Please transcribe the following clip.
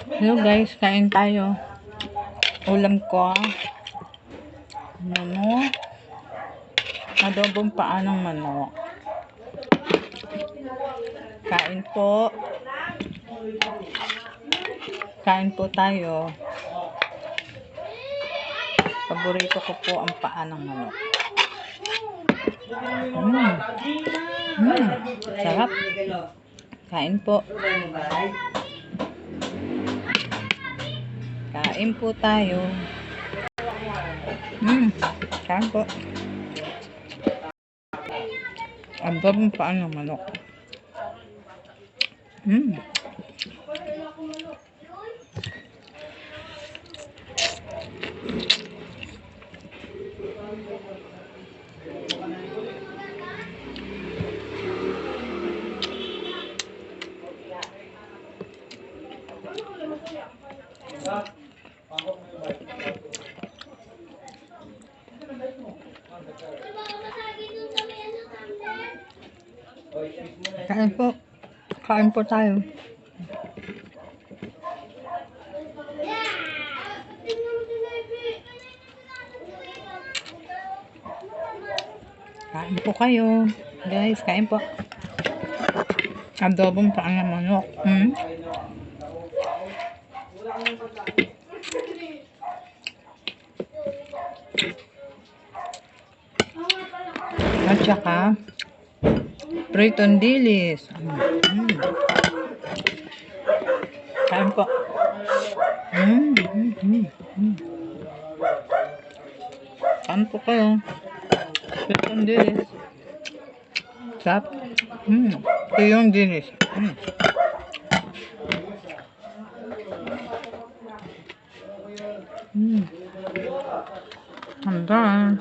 Hello guys, kain tayo. Ulam ko, manok, adobong paa ng manok. Kain po. Kain po tayo. Paborito ko po ang paa ng manok. Sarap. Kain po. Kain po tayo. Kain po. Adobong paa ng manok. Kain po. Kain po tayo. Kain po kayo. Guys, kain po. Adobong paa ng manok. At saka pritong dilis. Kain po. Kain po kayo. Pritong dilis. Sarap. Ito yung dilis. Handa.